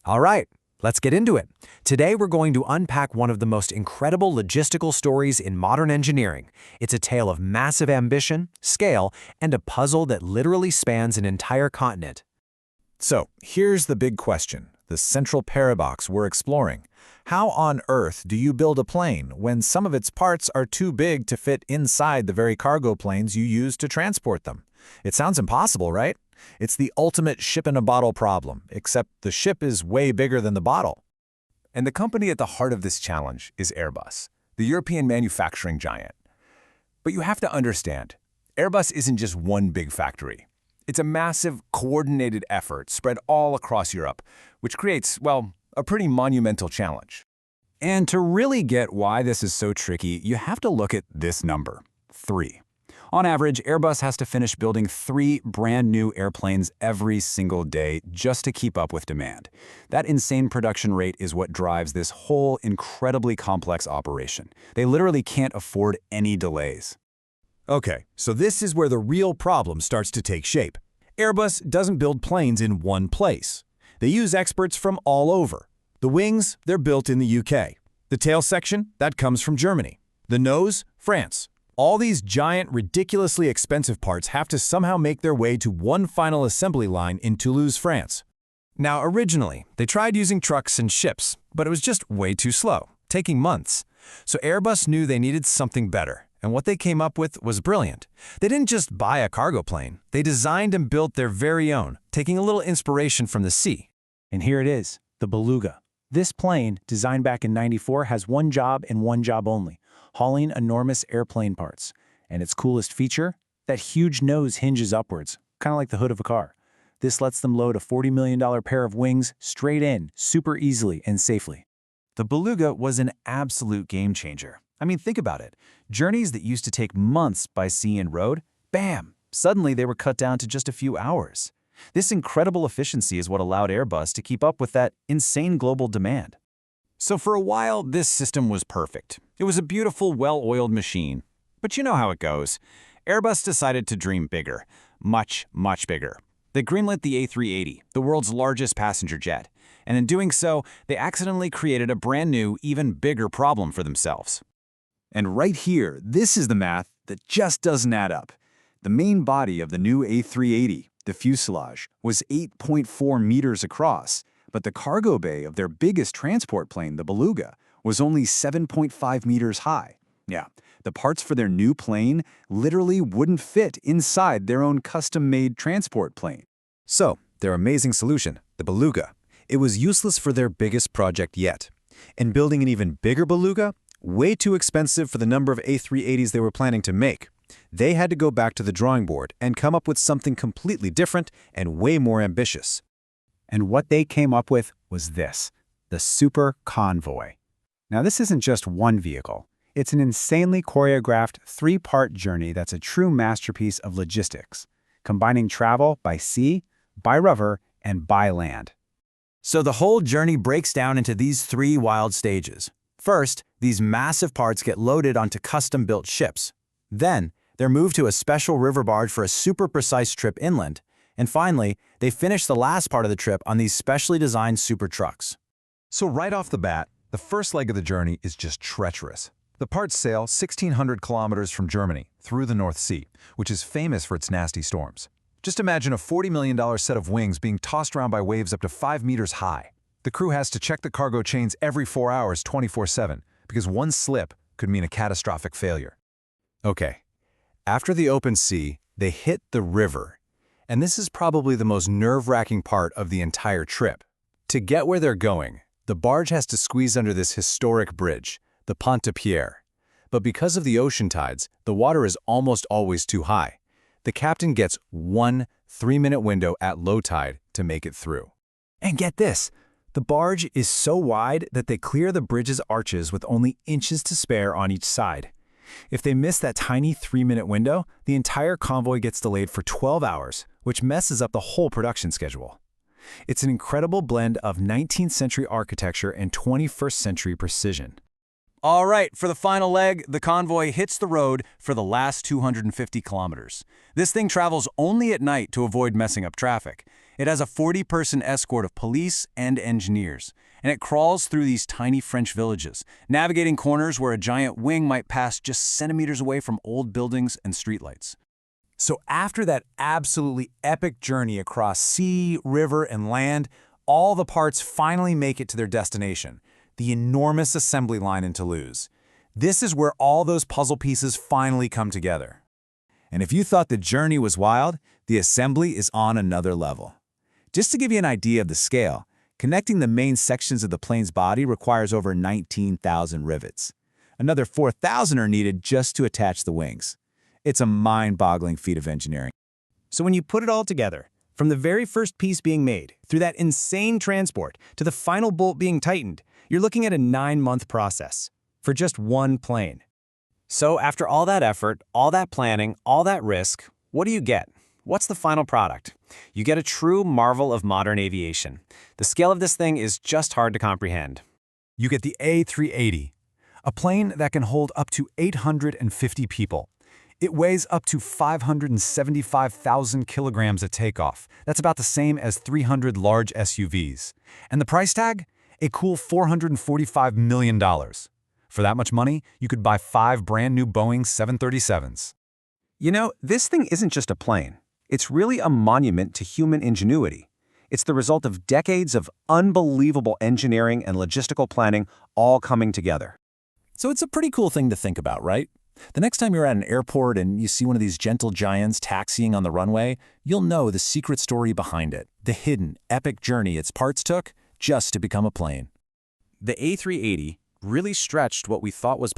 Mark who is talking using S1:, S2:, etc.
S1: All right, let's get into it. Today we're going to unpack one of the most incredible logistical stories in modern engineering. It's a tale of massive ambition, scale, and a puzzle that literally spans an entire continent.
S2: So, here's the big question, the central paradox we're exploring. How on earth do you build a plane when some of its parts are too big to fit inside the very cargo planes you use to transport them? It sounds impossible, right? It's the ultimate ship-in-a-bottle problem, except the ship is way bigger than the bottle.
S3: And the company at the heart of this challenge is Airbus, the European manufacturing giant. But you have to understand, Airbus isn't just one big factory. It's a massive, coordinated effort spread all across Europe, which creates, well, a pretty monumental challenge.
S4: And to really get why this is so tricky, you have to look at this number, 3. On average, Airbus has to finish building 3 brand new airplanes every single day just to keep up with demand. That insane production rate is what drives this whole incredibly complex operation. They literally can't afford any delays.
S5: Okay, so this is where the real problem starts to take shape. Airbus doesn't build planes in one place. They use experts from all over. The wings, they're built in the UK. The tail section, that comes from Germany. The nose, France. All these giant, ridiculously expensive parts have to somehow make their way to one final assembly line in Toulouse, France.
S1: Now, originally, they tried using trucks and ships, but it was just way too slow, taking months. So Airbus knew they needed something better, and what they came up with was brilliant. They didn't just buy a cargo plane. They designed and built their very own, taking a little inspiration from the sea.
S6: And here it is, the Beluga. This plane, designed back in '94, has one job and one job only: hauling enormous airplane parts. And its coolest feature? That huge nose hinges upwards, kind of like the hood of a car. This lets them load a $40 million pair of wings straight in, super easily and safely.
S1: The Beluga was an absolute game changer. I mean, think about it. Journeys that used to take months by sea and road, bam! Suddenly they were cut down to just a few hours. This incredible efficiency is what allowed Airbus to keep up with that insane global demand. So for a while, this system was perfect. It was a beautiful, well-oiled machine. But you know how it goes. Airbus decided to dream bigger. Much, much bigger. They greenlit the A380, the world's largest passenger jet. And in doing so, they accidentally created a brand new, even bigger problem for themselves.
S4: And right here, this is the math that just doesn't add up. The main body of the new A380, the fuselage, was 8.4 meters across, but the cargo bay of their biggest transport plane, the Beluga, was only 7.5 meters high. Yeah, the parts for their new plane literally wouldn't fit inside their own custom-made transport plane.
S5: So, their amazing solution, the Beluga, it was useless for their biggest project yet. And building an even bigger Beluga, way too expensive for the number of A380s they were planning to make. They had to go back to the drawing board and come up with something completely different and way more ambitious.
S6: And what they came up with was this, the Super Convoy. Now, this isn't just one vehicle. It's an insanely choreographed 3-part journey that's a true masterpiece of logistics, combining travel by sea, by river, and by land.
S1: So the whole journey breaks down into these 3 wild stages. First, these massive parts get loaded onto custom-built ships. Then, they're moved to a special river barge for a super precise trip inland. And finally, they finish the last part of the trip on these specially designed super trucks.
S2: So right off the bat, the first leg of the journey is just treacherous. The parts sail 1,600 kilometers from Germany through the North Sea, which is famous for its nasty storms. Just imagine a $40 million set of wings being tossed around by waves up to 5 meters high. The crew has to check the cargo chains every 4 hours, 24/7, because one slip could mean a catastrophic failure.
S5: Okay, after the open sea, they hit the river. And this is probably the most nerve-wracking part of the entire trip. To get where they're going, the barge has to squeeze under this historic bridge, the Pont de Pierre. But because of the ocean tides, the water is almost always too high. The captain gets one 3-minute window at low tide to make it through.
S1: And get this, the barge is so wide that they clear the bridge's arches with only inches to spare on each side. If they miss that tiny 3-minute window, the entire convoy gets delayed for 12 hours, which messes up the whole production schedule. It's an incredible blend of 19th century architecture and 21st century precision. All right, for the final leg, the convoy hits the road for the last 250 kilometers. This thing travels only at night to avoid messing up traffic.
S3: It has a 40-person escort of police and engineers, and it crawls through these tiny French villages, navigating corners where a giant wing might pass just centimeters away from old buildings and streetlights.
S5: So after that absolutely epic journey across sea, river, and land, all the parts finally make it to their destination, the enormous assembly line in Toulouse. This is where all those puzzle pieces finally come together.
S4: And if you thought the journey was wild, the assembly is on another level. Just to give you an idea of the scale, connecting the main sections of the plane's body requires over 19,000 rivets. Another 4,000 are needed just to attach the wings. It's a mind-boggling feat of engineering.
S6: So when you put it all together, from the very first piece being made, through that insane transport, to the final bolt being tightened, you're looking at a 9-month process for just one plane. So after all that effort, all that planning, all that risk, what do you get? What's the final product? You get a true marvel of modern aviation. The scale of this thing is just hard to comprehend.
S2: You get the A380, a plane that can hold up to 850 people. It weighs up to 575,000 kilograms at takeoff. That's about the same as 300 large SUVs. And the price tag? A cool $445 million. For that much money, you could buy 5 brand new Boeing 737s.
S1: You know, this thing isn't just a plane. It's really a monument to human ingenuity. It's the result of decades of unbelievable engineering and logistical planning all coming together.
S3: So it's a pretty cool thing to think about, right? The next time you're at an airport and you see one of these gentle giants taxiing on the runway, you'll know the secret story behind it, the hidden, epic journey its parts took just to become a plane.
S1: The A380 really stretched what we thought was